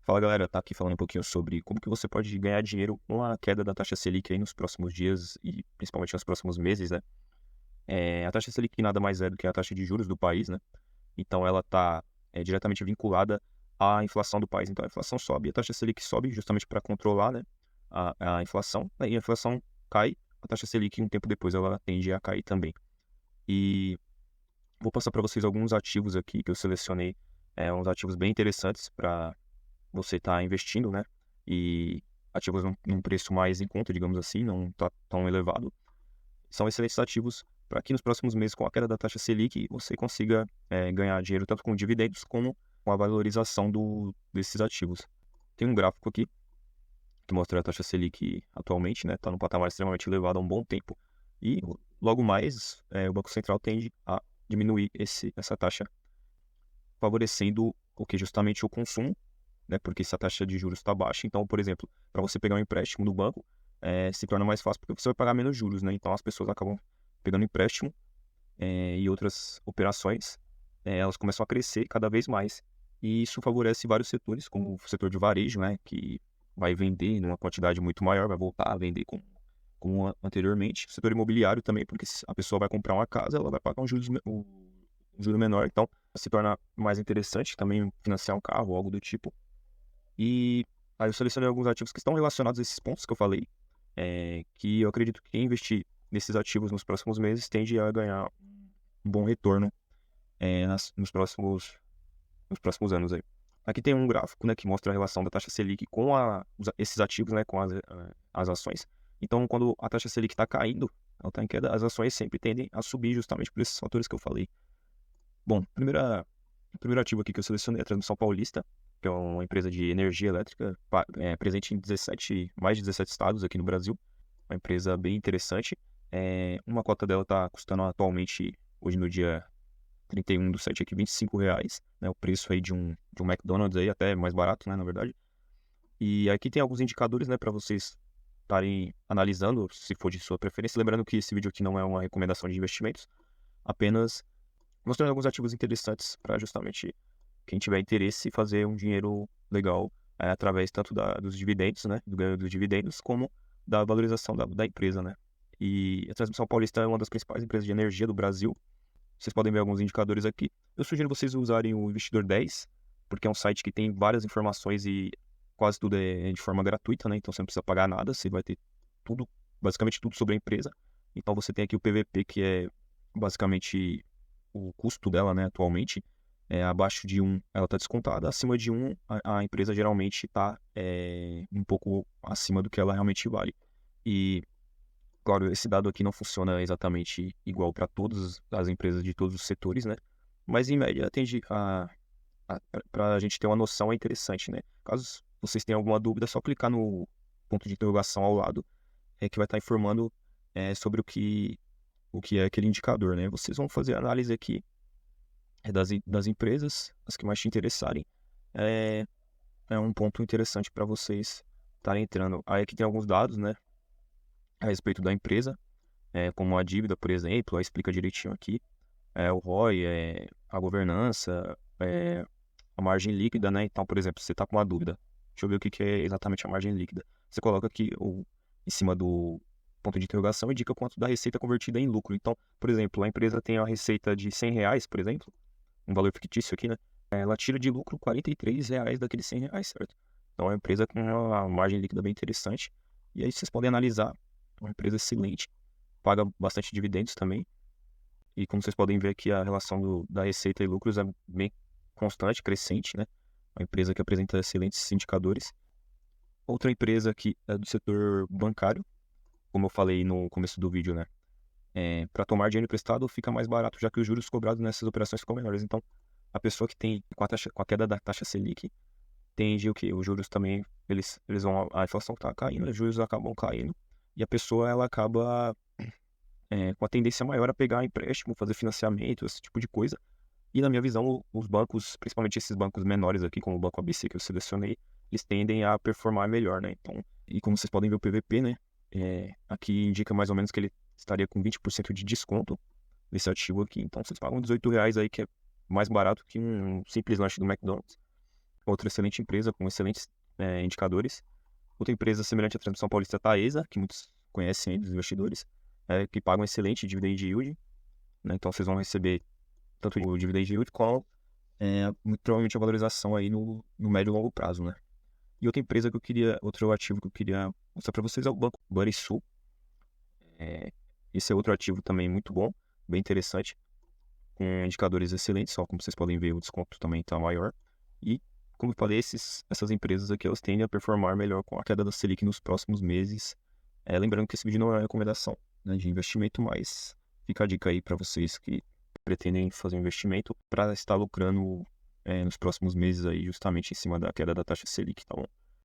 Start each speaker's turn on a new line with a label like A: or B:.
A: Fala galera, tá aqui falando um pouquinho sobre como que você pode ganhar dinheiro com a queda da taxa Selic aí nos próximos dias e principalmente nos próximos meses, né? A taxa Selic nada mais é do que a taxa de juros do país, né? Então ela está diretamente vinculada à inflação do país. Então a inflação sobe, a taxa Selic sobe justamente para controlar, né, a inflação, né? E a inflação cai, a taxa Selic um tempo depois ela tende a cair também. E vou passar para vocês alguns ativos aqui que eu selecionei, uns ativos bem interessantes para você está investindo, né? E ativos num preço mais em conta, digamos assim, não está tão elevado. São excelentes ativos para que nos próximos meses, com a queda da taxa Selic, você consiga ganhar dinheiro tanto com dividendos como com a valorização desses ativos. Tem um gráfico aqui que mostra a taxa Selic atualmente, né? Está num patamar extremamente elevado há um bom tempo. E logo mais, o Banco Central tende a diminuir essa taxa, favorecendo o que? Justamente o consumo, né? Porque se a taxa de juros está baixa, então, por exemplo, para você pegar um empréstimo no banco, se torna mais fácil porque você vai pagar menos juros, né? Então as pessoas acabam pegando empréstimo e outras operações, elas começam a crescer cada vez mais. E isso favorece vários setores, como o setor de varejo, né? Que vai vender numa quantidade muito maior, vai voltar a vender como anteriormente. O setor imobiliário também, porque se a pessoa vai comprar uma casa, ela vai pagar um juro menor, então se torna mais interessante também financiar um carro ou algo do tipo. E aí eu selecionei alguns ativos que estão relacionados a esses pontos que eu falei, que eu acredito que quem investir nesses ativos nos próximos meses tende a ganhar um bom retorno nos próximos anos aí. Aqui tem um gráfico, né, que mostra a relação da taxa Selic com esses ativos, né, com as ações. Então, quando a taxa Selic está caindo, ela está em queda, as ações sempre tendem a subir justamente por esses fatores que eu falei. Bom, o primeiro ativo aqui que eu selecionei é a Transmissão Paulista, que é uma empresa de energia elétrica presente em mais de 17 estados aqui no Brasil. Uma empresa bem interessante. Uma cota dela está custando atualmente, hoje no dia 31 do 7, aqui, R$ 25, né? O preço aí de um McDonald's aí, até mais barato, né, na verdade. E aqui tem alguns indicadores, né, para vocês estarem analisando, se for de sua preferência. Lembrando que esse vídeo aqui não é uma recomendação de investimentos, apenas mostrando alguns ativos interessantes para justamente quem tiver interesse fazer um dinheiro legal através tanto dos dividendos, né, do ganho dos dividendos, como da valorização da empresa, né. E a Transmissão Paulista é uma das principais empresas de energia do Brasil. Vocês podem ver alguns indicadores aqui. Eu sugiro vocês usarem o Investidor 10, porque é um site que tem várias informações e quase tudo é de forma gratuita, né, então você não precisa pagar nada, você vai ter tudo, basicamente tudo sobre a empresa. Então você tem aqui o PVP, que é basicamente o custo dela, né, atualmente. Abaixo de 1 ela está descontada, acima de 1 a empresa geralmente está um pouco acima do que ela realmente vale. E, claro, esse dado aqui não funciona exatamente igual para todas as empresas de todos os setores, né? Mas em média tende para a gente ter uma noção, é interessante, né? Caso vocês tenham alguma dúvida, é só clicar no ponto de interrogação ao lado, que vai estar informando sobre o que é aquele indicador, né? Vocês vão fazer a análise aqui das empresas, as que mais te interessarem. É um ponto interessante para vocês estarem entrando. Aí aqui tem alguns dados, né, a respeito da empresa, como a dívida, por exemplo, aí explica direitinho aqui, o ROI, a governança, a margem líquida, né? Então, por exemplo, você está com uma dúvida, deixa eu ver o que é exatamente a margem líquida. Você coloca aqui em cima do ponto de interrogação, indica quanto da receita convertida em lucro. Então, por exemplo, a empresa tem a receita de R$ 100, por exemplo, um valor fictício aqui, né? Ela tira de lucro R$ 43 daqueles R$ 100, certo? Então é uma empresa com uma margem líquida bem interessante. E aí vocês podem analisar, uma empresa excelente, paga bastante dividendos também. E como vocês podem ver aqui, a relação da receita e lucros é bem constante, crescente, né? Uma empresa que apresenta excelentes indicadores. Outra empresa que é do setor bancário, como eu falei no começo do vídeo, né? Para tomar dinheiro emprestado fica mais barato, já que os juros cobrados nessas operações ficam menores. Então, a pessoa que tem, com a queda da taxa Selic, tende o quê? Os juros também, eles vão, a inflação está caindo, os juros acabam caindo, e a pessoa, ela acaba com a tendência maior a pegar empréstimo, fazer financiamento, esse tipo de coisa. E na minha visão, os bancos, principalmente esses bancos menores aqui, como o Banco ABC que eu selecionei, eles tendem a performar melhor, né? Então, e como vocês podem ver o PVP, né? Aqui indica mais ou menos que ele estaria com 20% de desconto nesse ativo aqui. Então, vocês pagam R$ 18 aí, que é mais barato que um simples lanche do McDonald's. outra excelente empresa com excelentes indicadores. Outra empresa semelhante à Transmissão Paulista é a Taesa, que muitos conhecem aí dos investidores, que paga um excelente dividend yield, né? Então vocês vão receber tanto o dividend yield como muito provavelmente a valorização aí no médio e longo prazo, né? E outro ativo que eu queria mostrar para vocês é o Banco Banrisul. Esse é outro ativo também muito bom, bem interessante, com indicadores excelentes, só como vocês podem ver o desconto também está maior. E, como eu falei, essas empresas aqui elas tendem a performar melhor com a queda da Selic nos próximos meses. Lembrando que esse vídeo não é uma recomendação, né, de investimento, mas fica a dica aí para vocês que pretendem fazer um investimento para estar lucrando nos próximos meses aí, justamente em cima da queda da taxa Selic, tá bom?